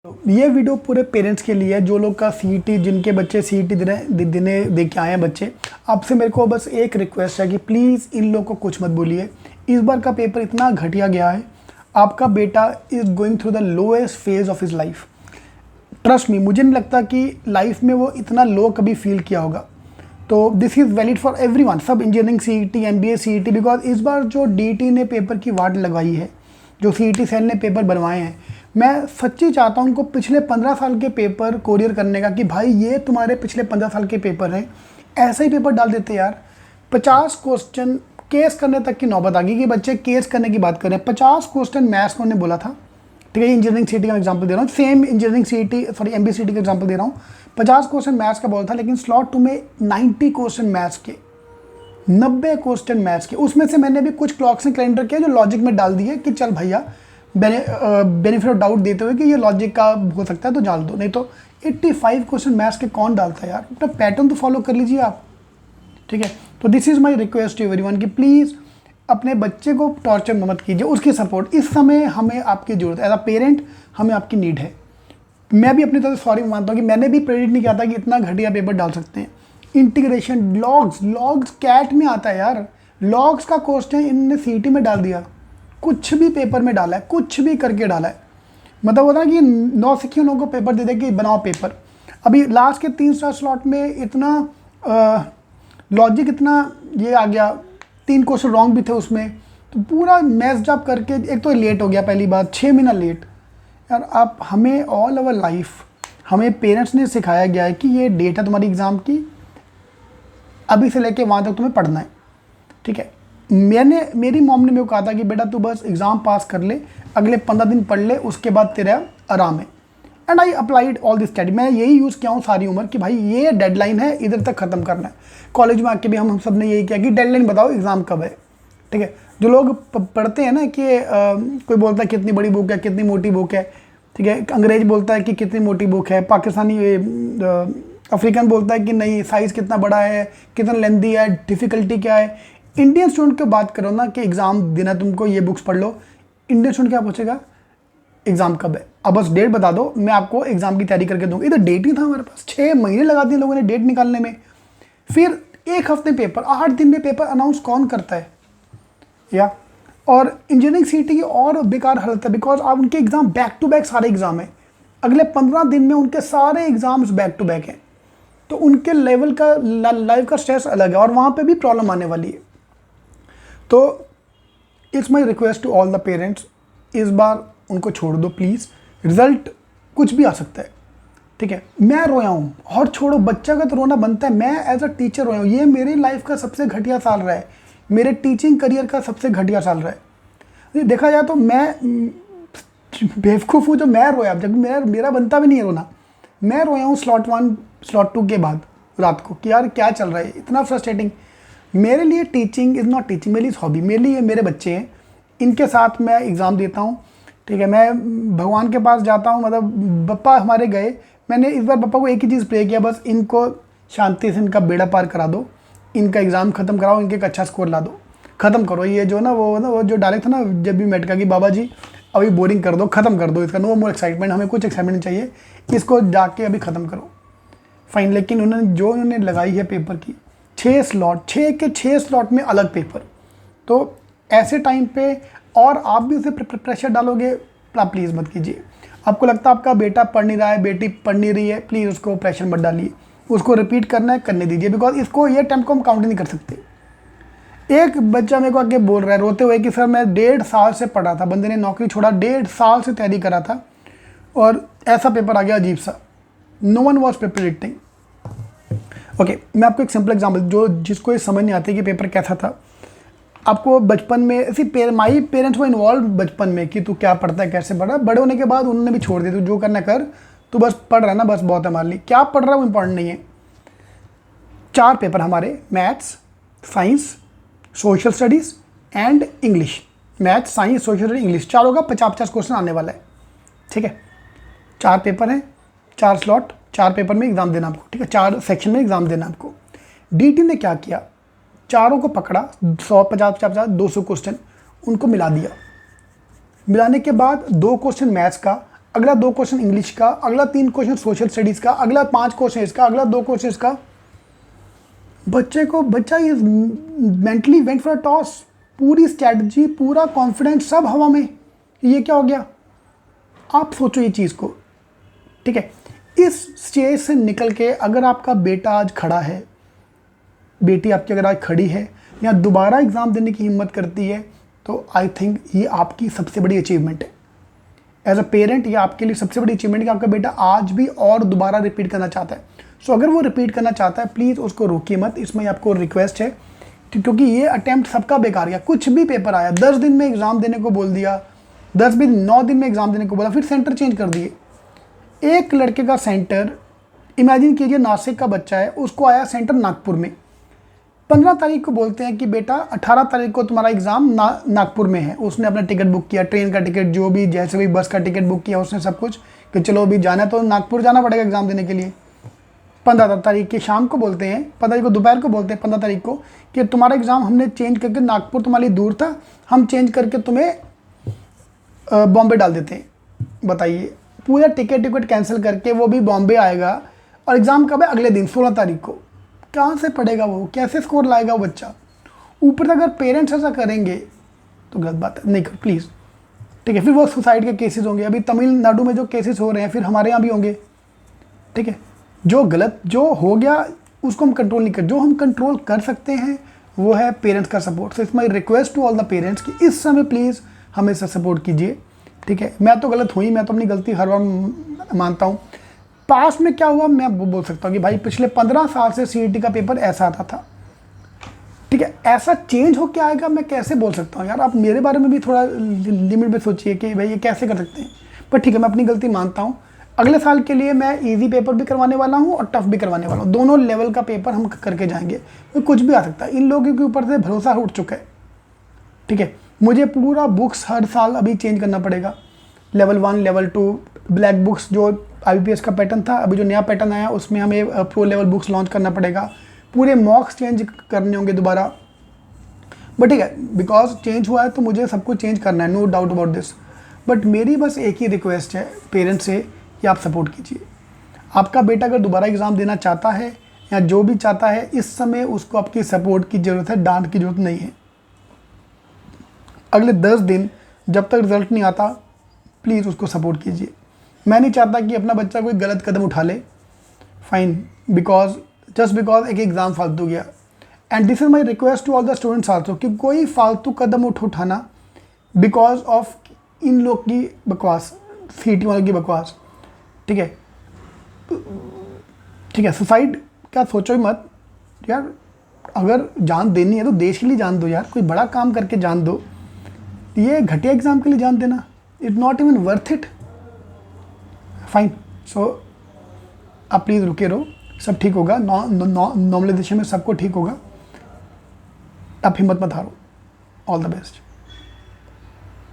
तो ये वीडियो पूरे पेरेंट्स के लिए है जो लोग का सीईटी जिनके बच्चे सीईटी देने दे के आए हैं बच्चे। आपसे मेरे को बस एक रिक्वेस्ट है कि प्लीज़ इन लोग को कुछ मत बोलिए। इस बार का पेपर इतना घटिया गया है। आपका बेटा is going through the lowest phase of his life. Trust me, मुझे नहीं लगता कि लाइफ में वो इतना लो कभी फील किया होगा। तो this is valid for everyone, सब engineering CET, MBA CET, because इस बार जो डीटी ने पेपर की वाट लगवाई है, जो सीईटी सेल ने पेपर बनवाए हैं, मैं सच्ची चाहता हूँ उनको पिछले 15 साल के पेपर कोरियर करने का कि भाई ये तुम्हारे पिछले 15 साल के पेपर हैं, ऐसा ही पेपर डाल देते यार। 50 क्वेश्चन केस करने तक की नौबत आ गई कि बच्चे केस करने की बात करें। 50 क्वेश्चन मैथ्स को उन्होंने बोला था, ठीक है। इंजीनियरिंग सीईटी का एग्जाम्पल दे रहा हूँ, same engineering CET sorry MB CET का एग्जाम्पल दे रहा हूँ। 50 क्वेश्चन मैथ्स का बोला था, लेकिन स्लॉट 2 में 90 क्वेश्चन मैथ्स के, 90 क्वेश्चन मैथ्स के। उसमें से मैंने भी कुछ क्लॉक्स एंड कैलेंडर किए जो लॉजिक में डाल दिए कि चल भैया बेनिफिट ऑफ डाउट देते हुए कि ये लॉजिक का हो सकता है तो डाल दो, नहीं तो 85 क्वेश्चन मैथ्स के कौन डालता है यार। अपना पैटर्न तो फॉलो कर लीजिए आप, ठीक है। तो this is my request to everyone कि प्लीज़ अपने बच्चे को टॉर्चर मत कीजिए। उसकी सपोर्ट इस समय हमें आपकी ज़रूरत है, एज अ पेरेंट हमें आपकी नीड है। मैं भी अपनी तरफ से सॉरी मानता हूँ कि मैंने भी प्रेडिक्ट नहीं किया था कि इतना घटिया पेपर डाल सकते हैं। इंटीग्रेशन लॉग्स कैट में आता है यार। लॉग्स का क्वेश्चन इन्होंने सीईटी में डाल दिया, कुछ भी पेपर में डाला है, कुछ भी करके डाला है। मतलब होता है कि नौसिखियों लोगों को पेपर दे दे कि बनाओ पेपर। अभी लास्ट के 3 स्लॉट में इतना लॉजिक इतना ये आ गया, 3 क्वेश्चन रॉन्ग भी थे उसमें, तो पूरा मैच अप करके एक तो लेट हो गया। पहली बात 6 महीना लेट यार। आप हमें ऑल ओवर लाइफ हमें पेरेंट्स ने सिखाया गया है कि ये डेट है तुम्हारी एग्ज़ाम की, अभी से लेके वहाँ तक तुम्हें पढ़ना है, ठीक है। मेरी मॉम ने मेरे को कहा था कि बेटा तू बस एग्ज़ाम पास कर ले, अगले 15 दिन पढ़ ले, उसके बाद तेरा आराम है। And I applied all this study. मैं यही यूज़ किया हूँ सारी उम्र कि भाई ये डेडलाइन है, इधर तक ख़त्म करना है। कॉलेज में आके भी हम सब ने यही किया कि डेडलाइन बताओ एग्ज़ाम कब है, ठीक है। जो लोग पढ़ते हैं ना कि कोई बोलता है कितनी बड़ी बुक है, कितनी मोटी बुक है, ठीक है। अंग्रेज बोलता है कि कितनी मोटी बुक है, पाकिस्तानी अफ्रीकन बोलता है कि नहीं साइज़ कितना बड़ा है, कितना लेंथी है, डिफ़िकल्टी क्या है। इंडियन स्टूडेंट की बात करो ना कि एग्ज़ाम देना तुमको, ये बुक्स पढ़ लो, इंडियन स्टूडेंट क्या पूछेगा एग्ज़ाम कब है। अब बस डेट बता दो, मैं आपको एग्ज़ाम की तैयारी करके दूँगा। इधर डेट ही था हमारे पास, 6 महीने लगा दिए लोगों ने डेट निकालने में। फिर 1 हफ्ते पेपर, 8 दिन में पेपर अनाउंस कौन करता है या। और इंजीनियरिंग सीईटी की और बेकार हालत है, बिकॉज आप उनके एग्ज़ाम बैक टू बैक सारे एग्ज़ाम हैं, अगले 15 दिन में उनके सारे एग्ज़ाम्स बैक टू बैक हैं। तो उनके लेवल का लाइफ का स्ट्रेस अलग है और वहाँ पे भी प्रॉब्लम आने वाली है। तो it's my request to all the parents, इस बार उनको छोड़ दो प्लीज़। रिज़ल्ट कुछ भी आ सकता है, ठीक है। मैं रोया हूँ, और छोड़ो बच्चा का तो रोना बनता है। मैं एज अ टीचर रोया हूँ। ये मेरी लाइफ का सबसे घटिया साल रहा है, मेरे टीचिंग करियर का सबसे घटिया साल रहा है। देखा जाए तो मैं बेवकूफ़ हूँ जो मैं रोया, जब मेरा बनता भी नहीं है रोना। मैं रोया हूँ स्लॉट 1 स्लॉट 2 के बाद रात को कि यार क्या चल रहा है, इतना फ्रस्ट्रेटिंग। मेरे लिए टीचिंग इज़ नॉट टीचिंग, मेरी हॉबी। मेरे लिए मेरे बच्चे हैं, इनके साथ मैं एग्ज़ाम देता हूँ, ठीक है। मैं भगवान के पास जाता हूँ, मतलब पप्पा हमारे गए, मैंने इस बार पापा को एक ही चीज़ प्रे किया, बस इनको शांति से इनका बेड़ा पार करा दो, इनका एग्ज़ाम ख़त्म कराओ, इनके एक अच्छा स्कोर ला दो, ख़त्म करो। ये जो ना वो जो डायरेक्ट था ना जब भी मेटका कि बाबा जी अभी बोरिंग कर दो, ख़त्म कर दो इसका, नो मोर एक्साइटमेंट, हमें कुछ एक्साइटमेंट नहीं चाहिए, इसको जाके अभी ख़त्म करो फाइन। लेकिन उन्होंने लगाई है पेपर की 6 स्लॉट, 6 के 6 स्लॉट में अलग पेपर। तो ऐसे टाइम पे और आप भी उसे प्रेशर डालोगे, आप प्लीज़ मत कीजिए। आपको लगता है आपका बेटा पढ़ नहीं रहा है, बेटी पढ़ नहीं रही है, प्लीज़ उसको प्रेशर मत डालिए। उसको रिपीट करना है, करने दीजिए, बिकॉज इसको ये टाइम को हम काउंट नहीं कर सकते। एक बच्चा मेरे को आगे बोल रहा है रोते हुए कि सर मैं 1.5 साल से पढ़ा था, बंदे ने नौकरी छोड़ा, 1.5 साल से तैयारी करा था और ऐसा पेपर आ गया अजीब सा। No one was predicting. Okay, मैं आपको एक सिंपल एग्जाम्पल, जिसको ये समझ नहीं आती कि पेपर कैसा था। आपको बचपन में ऐसी माई पेरेंट्स को इन्वॉल्व बचपन में कि तू क्या पढ़ता है, कैसे पढ़ा। बड़े होने के बाद उन्होंने भी छोड़ दिया, तू जो करना कर, तू बस पढ़ रहा है ना, बस बहुत है हमारे लिए। क्या पढ़ रहा है वो इंपॉर्टेंट नहीं है। 4 पेपर हमारे, maths, science, social studies and English. Maths, science, social studies, English, चारों का 50-50 क्वेश्चन आने वाला है, ठीक है। 4 पेपर हैं, 4 स्लॉट, 4 पेपर में एग्ज़ाम देना आपको, ठीक है। 4 सेक्शन में एग्ज़ाम देना आपको। डीटी ने क्या किया, चारों को पकड़ा, 100, 50, 50, 200 क्वेश्चन उनको मिला दिया। मिलाने के बाद 2 क्वेश्चन मैथ्स का, अगला 2 क्वेश्चन इंग्लिश का, अगला 3 क्वेश्चन सोशल स्टडीज़ का, अगला 5 क्वेश्चन इसका, अगला 2 क्वेश्चन इसका। बच्चा is mentally went for a toss. पूरी स्ट्रैटेजी, पूरा कॉन्फिडेंस सब हवा में। ये क्या हो गया? आप सोचो ये चीज़ को, ठीक है। इस स्टेज से निकल के अगर आपका बेटा आज खड़ा है, बेटी आपकी अगर आज खड़ी है या दोबारा एग्ज़ाम देने की हिम्मत करती है, तो आई थिंक ये आपकी सबसे बड़ी अचीवमेंट है। एज अ पेरेंट ये आपके लिए सबसे बड़ी अचीवमेंट है कि आपका बेटा आज भी और दोबारा रिपीट करना चाहता है। सो अगर वो रिपीट करना चाहता है, प्लीज़ उसको रोकिए मत। इसमें आपको रिक्वेस्ट है, क्योंकि ये अटैम्प्ट सबका बेकार गया। कुछ भी पेपर आया, 10 दिन में एग्ज़ाम देने को बोल दिया, 9 दिन में एग्ज़ाम देने को बोला, फिर सेंटर चेंज कर दिए। एक लड़के का सेंटर, इमेजिन कीजिए नासिक का बच्चा है, उसको आया सेंटर नागपुर में। 15 तारीख को बोलते हैं कि बेटा 18 तारीख को तुम्हारा एग्ज़ाम नागपुर में है। उसने अपना टिकट बुक किया, ट्रेन का टिकट, जो भी जैसे भी बस का टिकट बुक किया उसने सब कुछ, कि चलो अभी जाना है तो नागपुर जाना पड़ेगा एग्ज़ाम देने के लिए। 15 तारीख की शाम को बोलते हैं, 15 तारीख को दोपहर को बोलते हैं 15 तारीख को कि तुम्हारा एग्ज़ाम हमने चेंज करके, नागपुर तुम्हारे लिए दूर था, हम चेंज करके तुम्हें बॉम्बे डाल देते हैं। बताइए, पूरा टिकट कैंसिल करके वो भी बॉम्बे आएगा, और एग्ज़ाम कब है? अगले दिन 16 तारीख को। कहाँ से पढ़ेगा वो? कैसे स्कोर लाएगा वो बच्चा? ऊपर से अगर पेरेंट्स ऐसा करेंगे तो गलत बात है, नहीं कर प्लीज़, ठीक है। फिर वो सुसाइड के केसेस होंगे, अभी तमिलनाडु में जो केसेस हो रहे हैं फिर हमारे यहाँ भी होंगे, ठीक है। जो गलत जो हो गया उसको हम कंट्रोल नहीं कर, जो हम कंट्रोल कर सकते हैं वो है पेरेंट्स का support. So it's my request to all the parents कि इस समय प्लीज़ हमें से सपोर्ट कीजिए, ठीक है। मैं तो गलत हुई, मैं तो अपनी गलती हर बार मानता हूँ। पास में क्या हुआ मैं वो बोल सकता हूँ कि भाई पिछले 15 साल से CET का पेपर ऐसा आता था, ठीक है। ऐसा चेंज हो क्या आएगा मैं कैसे बोल सकता हूँ यार? आप मेरे बारे में भी थोड़ा लिमिट में सोचिए कि भाई ये कैसे कर सकते हैं। पर ठीक है, मैं अपनी गलती मानता हूँ। अगले साल के लिए मैं इजी पेपर भी करवाने वाला हूँ और टफ भी करवाने वाला हूँ। दोनों लेवल का पेपर हम करके जाएंगे, तो कुछ भी आ सकता है। इन लोगों के ऊपर से भरोसा उठ चुका है, ठीक है। मुझे पूरा बुक्स हर साल अभी चेंज करना पड़ेगा। लेवल 1, लेवल 2 ब्लैक बुक्स, जो IBPS का पैटर्न था, अभी जो नया पैटर्न आया उसमें हमें प्रो लेवल बुक्स लॉन्च करना पड़ेगा। पूरे मॉक्स चेंज करने होंगे दोबारा। बट ठीक है, बिकॉज चेंज हुआ है तो मुझे सब कुछ चेंज करना है, no doubt about this. But मेरी बस एक ही रिक्वेस्ट है पेरेंट्स से कि आप सपोर्ट कीजिए। आपका बेटा अगर दोबारा एग्ज़ाम देना चाहता है या जो भी चाहता है, इस समय उसको आपकी सपोर्ट की ज़रूरत है, डांट की ज़रूरत नहीं है। अगले 10 दिन जब तक रिजल्ट नहीं आता, प्लीज़ उसको सपोर्ट कीजिए। मैं नहीं चाहता कि अपना बच्चा कोई गलत कदम उठा ले, फाइन, जस्ट बिकॉज एक एग्ज़ाम फालतू गया। And this is my request to all the students also कि कोई फालतू कदम उठाना बिकॉज ऑफ इन लोग की बकवास, CET वालों की बकवास, ठीक है। ठीक है, सुसाइड का सोचो ही मत यार। अगर जान देनी है तो देश के लिए जान दो यार, कोई बड़ा काम करके जान दो। ये घटिया एग्ज़ाम के लिए जान देना, it not even worth it. Fine, so आप प्लीज़ रुके रहो, सब ठीक होगा। नॉर्मलाइजेशन में सबको ठीक होगा। आप हिम्मत मत हारो। All the best.